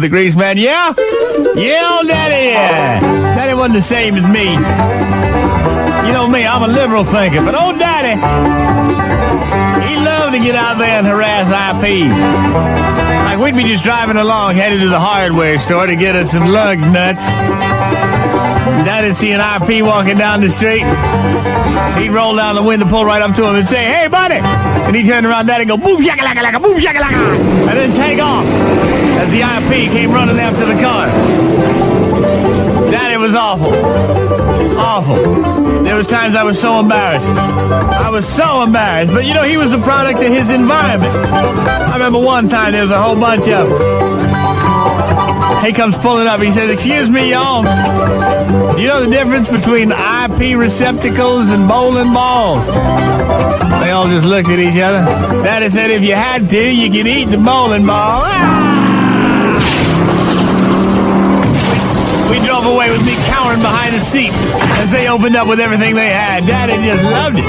The Greaseman, yeah? Yeah, old Daddy, yeah. Daddy wasn't the same as me. You know me, I'm a liberal thinker, but old Daddy, he loved to get out there and harass IPs. Like, we'd be just driving along, headed to the hardware store to get us some lug nuts. Daddy'd see an IP walking down the street. He'd roll down the window, pull right up to him and say, "Hey, buddy!" And he'd turn around, Daddy'd go, "Boom, shakalaka, boom, shakalaka," and then take off as the IP came running after the car. Daddy was awful. Awful. There was times I was so embarrassed. I was so embarrassed. But, you know, he was a product of his environment. I remember one time there was a whole bunch of He comes pulling up. He says, "Excuse me, y'all. Do you know the difference between IP receptacles and bowling balls?" They all just looked at each other. Daddy said, "If you had to, you could eat the bowling ball." We drove away with me cowering behind the seat as they opened up with everything they had. Daddy just loved it.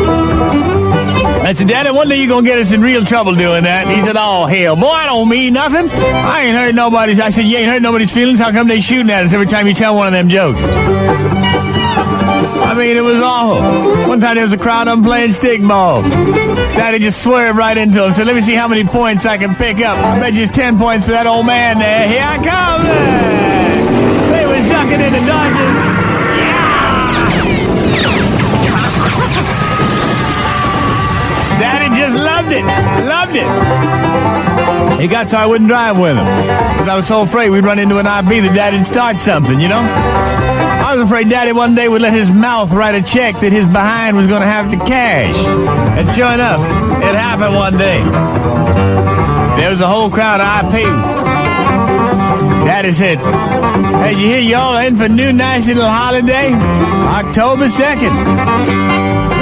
I said, "Daddy, one day you're going to get us in real trouble doing that." And he said, "Oh, hell, boy, I don't mean nothing. I ain't hurt nobody's." I said, "You ain't hurt nobody's feelings? How come they shooting at us every time you tell one of them jokes?" I mean, it was awful. One time there was a crowd of them playing stickball. Daddy just swerved right into them. Said, "Let me see how many points I can pick up. I bet you it's 10 points for that old man there. Here I come." They was ducking in the dodges. Daddy just loved it. Loved it. He got so I wouldn't drive with him. Because I was so afraid we'd run into an IP that Daddy'd start something, you know? I was afraid Daddy one day would let his mouth write a check that his behind was going to have to cash. And sure enough, it happened one day. There was a whole crowd of IPs. Daddy said, "Hey, you hear y'all in for new national holiday? October 2nd.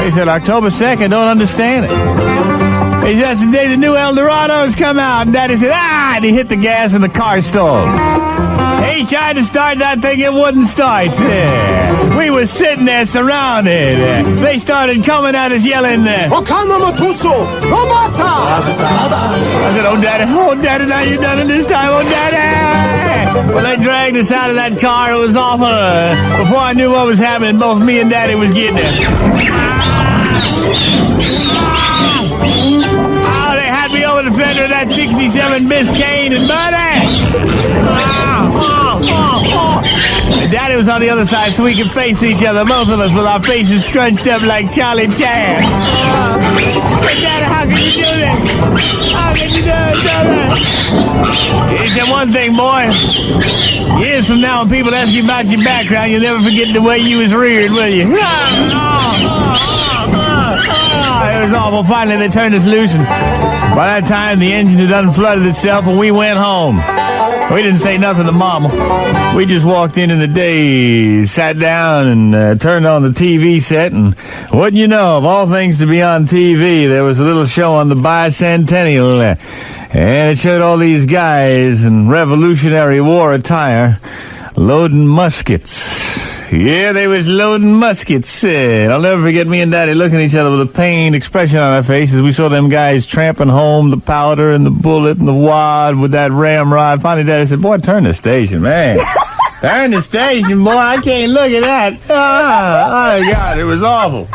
They said, "October 2nd? Don't understand it." He said, "That's the day the new Eldorados come out." And Daddy said, "Ah!" And he hit the gas and the car stalled. He tried to start that thing, it wouldn't start. We were sitting there surrounded. They started coming at us yelling, "Okana Matuso! Robata!" I said, "Oh, Daddy, now you done it this time, oh, Daddy!" Well, they dragged us out of that car. It was awful. Before I knew what was happening, both me and Daddy was getting it. Oh, they had me over the fender of that 67 Biscayne and buddy. And Daddy was on the other side so we could face each other, both of us with our faces scrunched up like Charlie Chan. Said, "Daddy, how can you do this? How can you do that?" He said, "One thing, boy. Years from now, when people ask you about your background, you'll never forget the way you was reared, will you?" It was awful. Finally, they turned us loose, and by that time, the engine had unflooded itself, and we went home. We didn't say nothing to Mama. We just walked in the day, sat down, and turned on the TV set, and wouldn't you know, of all things to be on TV, there was a little show on the bicentennial, and it showed all these guys in Revolutionary War attire loading muskets. Yeah, they was loading muskets. I'll never forget me and Daddy looking at each other with a pained expression on our faces as we saw them guys tramping home the powder and the bullet and the wad with that ramrod. Finally, Daddy said, "Boy, turn the station, man. Turn the station, boy. I can't look at that." Oh, my God, it was awful.